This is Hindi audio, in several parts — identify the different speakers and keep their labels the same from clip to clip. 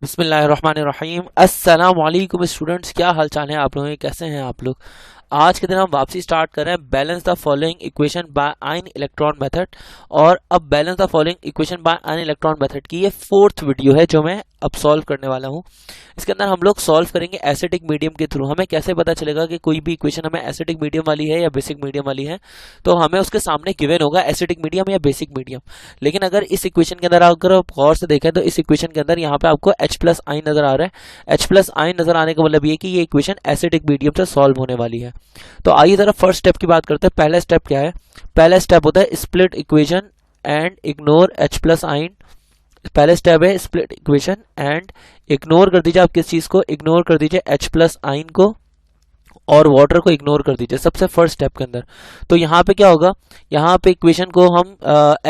Speaker 1: बिस्मिल्लाहिर्रहमानिर्रहीम। अस्सलाम वालेकुम स्टूडेंट्स, क्या हाल चाल है आप लोगों के, कैसे हैं आप लोग। आज के दिन हम वापसी स्टार्ट कर रहे हैं balance the following equation by ion electron method. और अब balance the following equation by ion electron method की ये फोर्थ वीडियो है जो मैं अब सॉल्व करने वाला हूँ। इसके अंदर हम लोग सॉल्व करेंगे एसिडिक मीडियम के थ्रू। हमें कैसे पता चलेगा कि कोई भी इक्वेशन हमें एसिडिक मीडियम वाली है या बेसिक मीडियम वाली है, तो हमें उसके सामने गिवन होगा एसिडिक मीडियम या बेसिक मीडियम। लेकिन अगर इस इक्वेशन के अंदर अगर आप गौर से देखें तो इस इक्वेशन के अंदर यहाँ पे आपको H प्लस आइन नजर आ रहा है। H प्लस आइन नजर आने का मतलब ये कि ये इक्वेशन एसिडिक मीडियम से सॉल्व होने वाली है। तो आइए जरा फर्स्ट स्टेप की बात करते हैं। पहला स्टेप क्या है? पहला स्टेप होता है split equation and ignore H plus आइन। पहले स्टेप है स्प्लिट इक्वेशन एंड इग्नोर कर दीजिए, आप किस चीज को इग्नोर कर दीजिए? H प्लस आइन को और वाटर को इग्नोर कर दीजिए सबसे फर्स्ट स्टेप के अंदर। तो यहाँ पे क्या होगा? यहाँ पे इक्वेशन को हम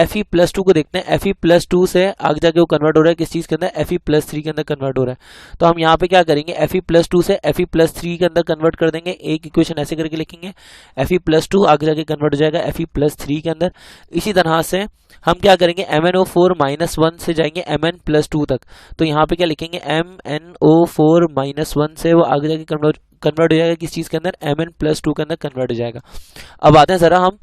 Speaker 1: Fe+2 को देखते हैं। Fe+2 से आगे जाके वो कन्वर्ट हो रहा है किस चीज के अंदर? Fe+3 के अंदर कन्वर्ट हो रहा है। तो हम यहाँ पे क्या करेंगे? Fe+2 से Fe+3 के अंदर कन्वर्ट कर देंगे। एक इक्वेशन ऐसे करके लिखेंगे, Fe+2 आगे जाके कन्वर्ट हो जाएगा Fe+3 के अंदर। इसी तरह से हम क्या करेंगे? MnO4-1 से जाएंगे Mn+2 तक। तो यहाँ पे क्या लिखेंगे? MnO4-1 से वो आगे जाके कन्वर्ट हो जाएगा किस चीज के अंदर? Mn+2 के अंदर कन्वर्ट हो जाएगा। अब आते हैं जरा हम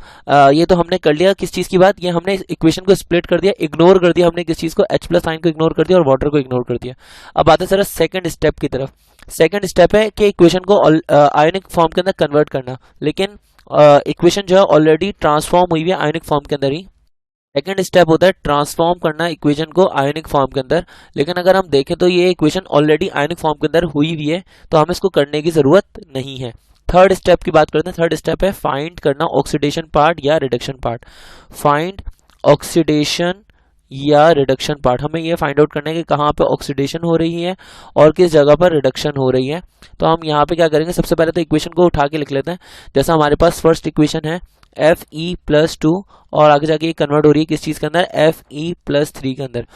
Speaker 1: ये तो हमने कर लिया किस चीज की बात? ये हमने इक्वेशन को स्प्लिट कर दिया, इग्नोर कर दिया हमने किस चीज को? H प्लस आइन को इग्नोर कर दिया और वाटर को इग्नोर कर दिया। अब आते हैं जरा सेकंड स्टेप की तरफ। सेकंड स्टेप है कि इक्वेशन को आयनिक फॉर्म के अंदर कन्वर्ट करना। लेकिन इक्वेशन जो है ऑलरेडी ट्रांसफॉर्म हुई है आयनिक फॉर्म के अंदर ही। सेकेंड स्टेप होता है ट्रांसफॉर्म करना इक्वेशन को आयनिक फॉर्म के अंदर। लेकिन अगर हम देखें तो ये इक्वेशन ऑलरेडी आयनिक फॉर्म के अंदर हुई हुई है, तो हमें इसको करने की जरूरत नहीं है। थर्ड स्टेप की बात करते हैं। थर्ड स्टेप है फाइंड करना ऑक्सीडेशन पार्ट या रिडक्शन पार्ट। फाइंड ऑक्सीडेशन या रिडक्शन पार्ट। हमें ये फाइंड आउट करना है कि कहाँ पे ऑक्सीडेशन हो रही है और किस जगह पर रिडक्शन हो रही है। तो हम यहाँ पे क्या करेंगे? सबसे पहले तो इक्वेशन को उठा के लिख लेते हैं। जैसा हमारे पास फर्स्ट इक्वेशन है Fe+2 और आगे जाके ये कन्वर्ट हो रही है किस चीज के अंदर? Fe+3 के अंदर।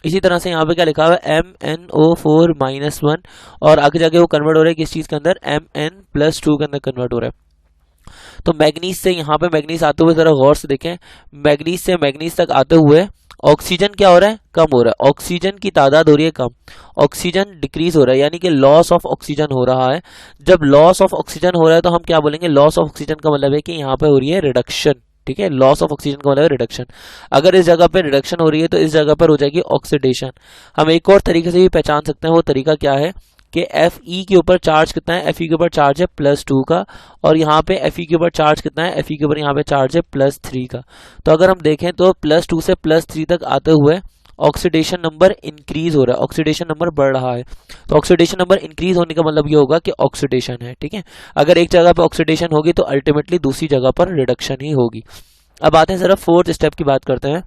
Speaker 1: इसी तरह से यहाँ पे क्या लिखा हुआ है? MnO4-1 और आगे जाके वो कन्वर्ट हो रहा है किस चीज के अंदर? Mn+2 के अंदर कन्वर्ट हो रहा है। तो मैग्नीज से यहाँ पे मैग्नीज आते हुए जरा गौर से देखें। मैग्नीज से मैग्नीज तक आते हुए ऑक्सीजन क्या हो रहा है? कम हो रहा है। ऑक्सीजन की तादाद हो रही है कम, ऑक्सीजन डिक्रीज हो रहा है, यानी कि लॉस ऑफ ऑक्सीजन हो रहा है। जब लॉस ऑफ ऑक्सीजन हो रहा है तो हम क्या बोलेंगे? लॉस ऑफ ऑक्सीजन का मतलब है कि यहाँ पे हो रही है रिडक्शन। ठीक है, लॉस ऑफ ऑक्सीजन का मतलब है रिडक्शन। अगर इस जगह पे रिडक्शन हो रही है तो इस जगह पर हो जाएगी ऑक्सीडेशन। हम एक और तरीके से भी पहचान सकते हैं। वो तरीका क्या है कि Fe के ऊपर चार्ज कितना है? Fe के ऊपर चार्ज है +2 का, और यहाँ पे Fe के ऊपर चार्ज कितना है? Fe के ऊपर यहाँ पे चार्ज है +3 का। तो अगर हम देखें तो +2 से +3 तक आते हुए ऑक्सीडेशन नंबर इंक्रीज हो रहा है, ऑक्सीडेशन नंबर बढ़ रहा है। तो ऑक्सीडेशन नंबर इंक्रीज होने का मतलब ये होगा कि ऑक्सीडेशन है। ठीक है, अगर एक जगह पर ऑक्सीडेशन होगी तो अल्टीमेटली दूसरी जगह पर रिडक्शन ही होगी। अब आते हैं जरा फोर्थ स्टेप की बात करते हैं।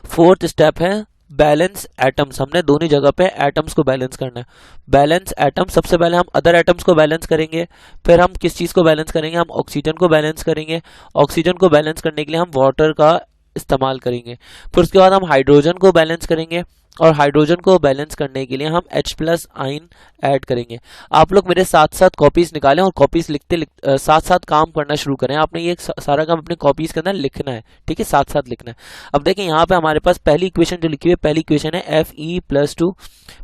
Speaker 1: फोर्थ स्टेप है बैलेंस एटम्स। हमने दोनों जगह पे एटम्स को बैलेंस करना है। बैलेंस एटम, सबसे पहले हम अदर एटम्स को बैलेंस करेंगे, फिर हम किस चीज को बैलेंस करेंगे? हम ऑक्सीजन को बैलेंस करेंगे। ऑक्सीजन को बैलेंस करने के लिए हम वाटर का इस्तेमाल करेंगे। फिर उसके बाद हम हाइड्रोजन को बैलेंस करेंगे और हाइड्रोजन को बैलेंस करने के लिए हम H प्लस आइन ऐड करेंगे। आप लोग मेरे साथ साथ कॉपीज निकालें और कॉपीज साथ साथ काम करना शुरू करें। आपने ये सारा काम अपने कॉपीज के अंदर लिखना है। ठीक है, साथ साथ लिखना है। अब देखें यहाँ पे हमारे पास पहली इक्वेशन जो लिखी हुई है, पहली इक्वेशन है Fe+2।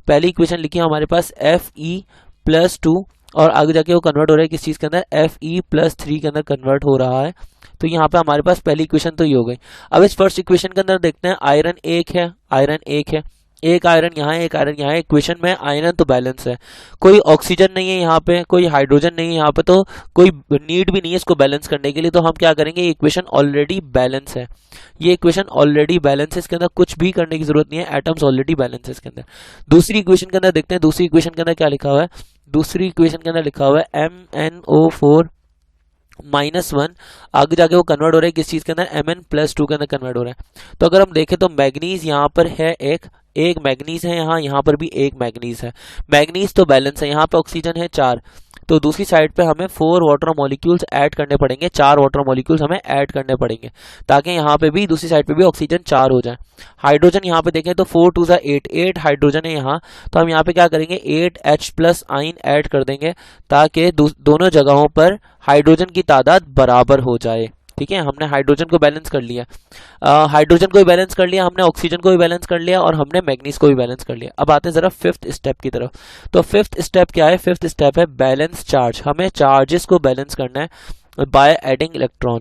Speaker 1: पहली इक्वेशन लिखी है हमारे पास Fe+2 और आगे जाके वो कन्वर्ट हो रहा है किस चीज के अंदर? Fe+3 के अंदर कन्वर्ट हो रहा है। तो यहाँ पे हमारे पास पहली इक्वेशन तो ये हो गई। अब इस फर्स्ट इक्वेशन के अंदर देखते हैं, आयरन एक है, आयरन एक है, एक आयरन यहाँ है, एक आयरन यहाँ है। इक्वेशन में आयरन तो बैलेंस है, कोई ऑक्सीजन नहीं है यहाँ पे, कोई हाइड्रोजन नहीं है यहाँ पे, तो कोई नीड भी नहीं है इसको बैलेंस करने के लिए। तो हम क्या करेंगे? ये इक्वेशन ऑलरेडी बैलेंस है, ये इक्वेशन ऑलरेडी बैलेंस है, इसके अंदर कुछ भी करने की जरूरत नहीं है, एटम्स ऑलरेडी बैलेंस है इसके अंदर। दूसरी इक्वेशन के अंदर देखते हैं, दूसरी इक्वेशन के अंदर क्या लिखा हुआ है? दूसरी इक्वेशन के अंदर लिखा हुआ है MnO4-1, आगे जाके वो कन्वर्ट हो रहा है किस चीज के अंदर? Mn+2 के अंदर कन्वर्ट हो रहा है। तो अगर हम देखें तो मैग्नीज यहाँ पर है, एक मैग्नीज है यहाँ, यहाँ पर भी एक मैग्नीज है। मैग्नीज तो बैलेंस है, यहाँ पे ऑक्सीजन है 4, तो दूसरी साइड पे हमें 4 वाटर मॉलिक्यूल्स ऐड करने पड़ेंगे, 4 वाटर मॉलिक्यूल्स हमें ऐड करने पड़ेगे ताकि यहाँ पे भी दूसरी साइड पे भी ऑक्सीजन 4 हो जाए। हाइड्रोजन यहाँ पे देखें तो 4 2 8, 8 हाइड्रोजन है यहाँ। तो हम यहाँ पे क्या करेंगे? 8 H प्लस आइन ऐड कर देंगे ताकि दोनों जगहों पर हाइड्रोजन की तादाद बराबर हो जाए। ठीक है, हमने हाइड्रोजन को बैलेंस कर लिया, हाइड्रोजन को भी बैलेंस कर लिया हमने, ऑक्सीजन को भी बैलेंस कर लिया और हमने मैग्नीज को भी बैलेंस कर लिया। अब आते हैं जरा फिफ्थ स्टेप की तरफ। तो फिफ्थ स्टेप क्या है? फिफ्थ स्टेप है बैलेंस चार्ज। हमें चार्जेस को बैलेंस करना है by adding electron.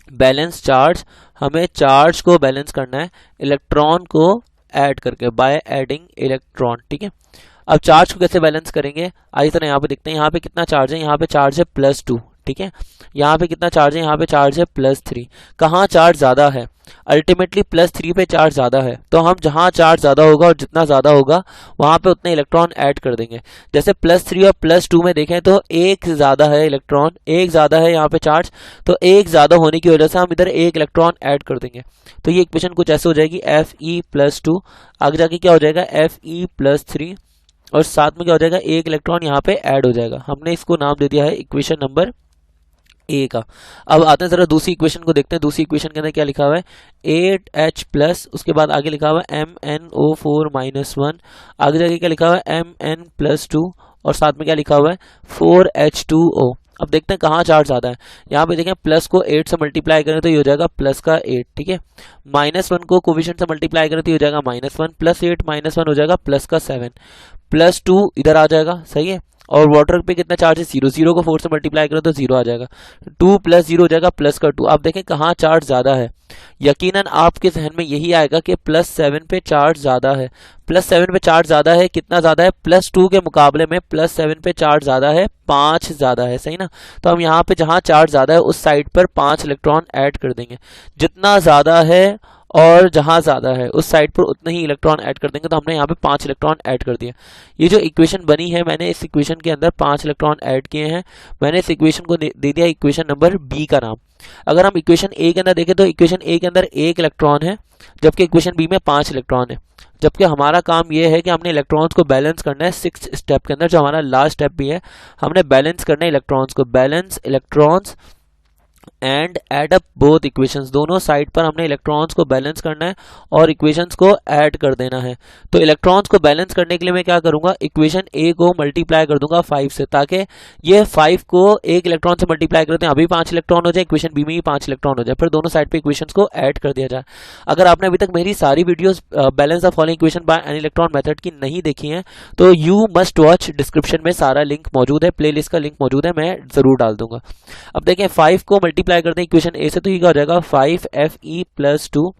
Speaker 1: Balance charge, हमें चार्ज को बैलेंस करना है इलेक्ट्रॉन को ऐड करके, बाय एडिंग इलेक्ट्रॉन। ठीक है, अब चार्ज को कैसे बैलेंस करेंगे? आइए तरह यहाँ पे देखते हैं। यहाँ पे कितना चार्ज है? यहाँ पे चार्ज है +2। ठीक है, यहाँ पे कितना चार्ज है? यहाँ पे चार्ज है +3। कहाँ चार्ज ज्यादा है? अल्टीमेटली +3 पे चार्ज ज्यादा है, तो हम जहाँ चार्ज ज्यादा होगा और जितना ज्यादा होगा वहां पे उतने इलेक्ट्रॉन ऐड कर देंगे। जैसे +3 और +2 में देखें तो एक ज्यादा है इलेक्ट्रॉन, एक ज्यादा है यहाँ पे चार्ज, तो एक ज्यादा होने की वजह से हम इधर एक इलेक्ट्रॉन ऐड कर देंगे। तो ये इक्वेशन कुछ ऐसे हो जाएगी, Fe+2, आगे जाके क्या हो जाएगा? Fe+3, और साथ में क्या हो जाएगा? एक इलेक्ट्रॉन यहाँ पे ऐड हो जाएगा। हमने इसको नाम दे दिया है इक्वेशन नंबर ए का। अब आते हैं जरा दूसरी इक्वेशन को देखते हैं। दूसरी इक्वेशन के अंदर क्या लिखा हुआ है? 8H+, उसके बाद आगे लिखा हुआ है MnO4-1, आगे जाके क्या लिखा हुआ है? Mn+2, और साथ में क्या लिखा हुआ है? 4H2O। अब देखते हैं कहाँ चार्ज ज्यादा है। यहाँ पे देखें, प्लस को 8 से मल्टीप्लाई करें तो ये हो जाएगा +8। ठीक है, -1 को कोफिशिएंट से मल्टीप्लाई करें तो ये हो जाएगा -1, +8 -1 हो जाएगा +7, +2 इधर आ जाएगा। सही है, और वाटर पे कितना चार्ज है? 0, 0 को 4 से मल्टीप्लाई करो तो 0 आ जाएगा, 2 + 0 हो जाएगा +2। आप देखें कहाँ चार्ज ज्यादा है। यकीनन आपके जहन में यही आएगा कि +7 पे चार्ज ज्यादा है। +7 पे चार्ज ज्यादा है, कितना ज्यादा है? +2 के मुकाबले में +7 पे चार्ज ज्यादा है, 5 ज्यादा है। सही ना, तो हम यहाँ पे जहाँ चार्ज ज्यादा है उस साइड पर 5 इलेक्ट्रॉन ऐड कर देंगे। जितना ज्यादा है और जहां ज्यादा है उस साइड पर उतने ही इलेक्ट्रॉन ऐड कर देंगे। तो हमने यहाँ पे 5 इलेक्ट्रॉन ऐड कर दिए। ये जो इक्वेशन बनी है, मैंने इस इक्वेशन के अंदर 5 इलेक्ट्रॉन ऐड किए हैं। मैंने इस इक्वेशन को दे दिया इक्वेशन नंबर बी का नाम। अगर हम इक्वेशन ए के अंदर देखें तो इक्वेशन ए के अंदर 1 इलेक्ट्रॉन है, जबकि इक्वेशन बी में 5 इलेक्ट्रॉन है। जबकि हमारा काम यह है कि हमने इलेक्ट्रॉन्स को बैलेंस करना है 6th स्टेप के अंदर, जो हमारा लास्ट स्टेप भी है। हमने बैलेंस करना है इलेक्ट्रॉन्स को, balance electrons and add up both equations. दोनों साइड पर हमने इलेक्ट्रॉन्स को बैलेंस करना है और इक्वेशंस को ऐड कर देना है। तो इलेक्ट्रॉन्स को बैलेंस करने के लिए मैं क्या करूंगा? इक्वेशन ए को मल्टीप्लाई कर दूंगा 5 से, ताकि ये 5 को एक इलेक्ट्रॉन से मल्टीप्लाई करते हैं, अभी 5 इलेक्ट्रॉन हो जाए, इक्वेशन बी में ही 5 इलेक्ट्रॉन हो जाए, फिर दोनों साइड पे इक्वेशंस को ऐड कर दिया जाए। अगर आपने अभी तक मेरी सारी videos balance the following equation by an electron method की नहीं देखी है तो यू मस्ट वॉच। डिस्क्रिप्शन में सारा लिंक मौजूद है, प्ले लिस्ट का लिंक मौजूद है, मैं जरूर डाल दूंगा। अब देखें, 5 को मल्टीप्लाई करते हैं इक्वेशन ए से, तो ये क्या हो जाएगा? 5Fe+2,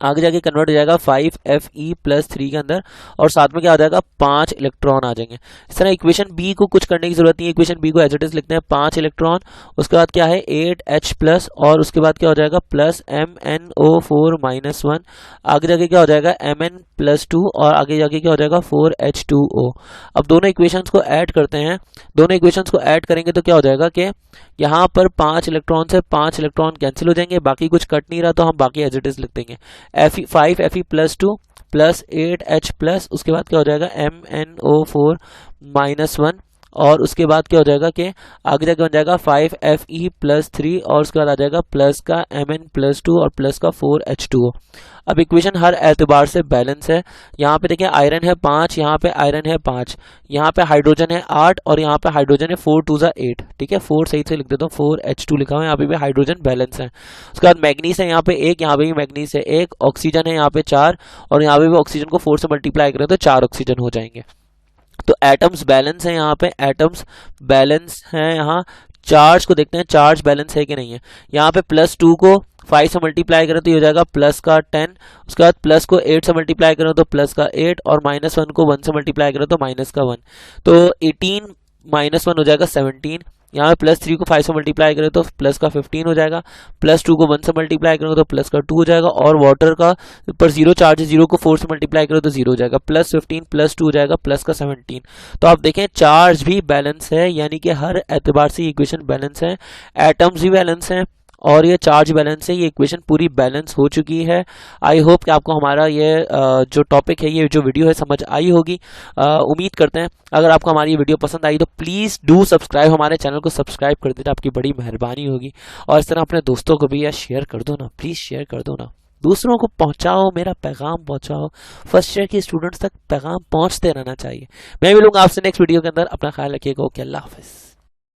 Speaker 1: आगे जाके कन्वर्ट हो जाएगा 5Fe+3 के अंदर, और साथ में क्या आ जाएगा? 5 इलेक्ट्रॉन आ जाएंगे। इस तरह इक्वेशन बी को कुछ करने की जरूरत नहीं है, इक्वेशन बी को एज इट इज लिखते हैं, 5 इलेक्ट्रॉन, उसके बाद क्या है? 8H+, और उसके बाद क्या हो जाएगा? +MnO4-1, आगे जाके क्या हो जाएगा? Mn+2, और आगे जाके क्या हो जाएगा? 4H2O। अब दोनों इक्वेशंस को ऐड करते हैं। दोनों इक्वेशंस को ऐड करेंगे तो क्या हो जाएगा कि यहाँ पर 5 इलेक्ट्रॉन से 5 इलेक्ट्रॉन कैंसिल हो जाएंगे, बाकी कुछ कट नहीं रहा तो हम बाकी एज इट इज लिख देंगे। 5Fe+2 +8H+, उसके बाद क्या हो जाएगा? MnO4-1, और उसके बाद क्या हो जाएगा कि आगे जाके बन जाएगा 5Fe+3, और उसके बाद आ जाएगा प्लस का Mn+2 और प्लस का 4H2O। अब इक्वेशन हर एतबार से बैलेंस है। यहाँ पे देखिए आयरन है 5, यहाँ पे आयरन है 5, यहाँ पे हाइड्रोजन है 8, और यहाँ पे हाइड्रोजन है 4 2 8। ठीक है, 4 सही से लिख देता हूँ, 4H2 लिखा हुआ है, यहाँ पे भी हाइड्रोजन बैलेंस है। उसके बाद मैग्नीज है यहाँ पे 1, यहाँ पे भी मैग्नीज है 1, ऑक्सीजन है यहाँ पे 4, और यहाँ पे भी ऑक्सीजन को 4 से मल्टीप्लाई करें तो 4 ऑक्सीजन हो जाएंगे। तो एटम्स बैलेंस है, यहाँ पे एटम्स बैलेंस है। यहाँ चार्ज को देखते हैं, चार्ज बैलेंस है कि नहीं है। यहाँ पे +2 को 5 से मल्टीप्लाई करें तो ये हो जाएगा प्लस का 10, उसके बाद प्लस को 8 से मल्टीप्लाई करें तो प्लस का 8, और -1 को 1 से मल्टीप्लाई करें तो माइनस का 1, तो 18 -1 हो जाएगा 17। यहाँ पे +3 को 5 से मल्टीप्लाई करें तो प्लस का 15 हो जाएगा, +2 को 1 से मल्टीप्लाई करेंगे तो प्लस का 2 हो जाएगा, और वाटर का पर 0 चार्ज है, 0 को 4 से मल्टीप्लाई करें तो 0 हो जाएगा, +15 +2 हो जाएगा प्लस का 17। तो आप देखें चार्ज भी बैलेंस है, यानी कि हर एतबार से इक्वेशन बैलेंस है। एटम्स भी बैलेंस है और ये चार्ज बैलेंस है। ये इक्वेशन पूरी बैलेंस हो चुकी है। आई होप कि आपको हमारा ये जो टॉपिक है, ये जो वीडियो है, समझ आई होगी। उम्मीद करते हैं अगर आपको हमारी ये वीडियो पसंद आई तो प्लीज़ डू सब्सक्राइब, हमारे चैनल को सब्सक्राइब कर देना, आपकी बड़ी मेहरबानी होगी। और इस तरह अपने दोस्तों को भी यार शेयर कर दो ना, प्लीज़ शेयर कर दो ना, दूसरों को पहुंचाओ, मेरा पैगाम पहुंचाओ। फर्स्ट ईयर के स्टूडेंट्स तक पैगाम पहुंचते रहना चाहिए। मैं मिलूंगा आपसे नेक्स्ट वीडियो के अंदर। अपना ख्याल रखिएगा। ओके, अल्लाह हाफिज़।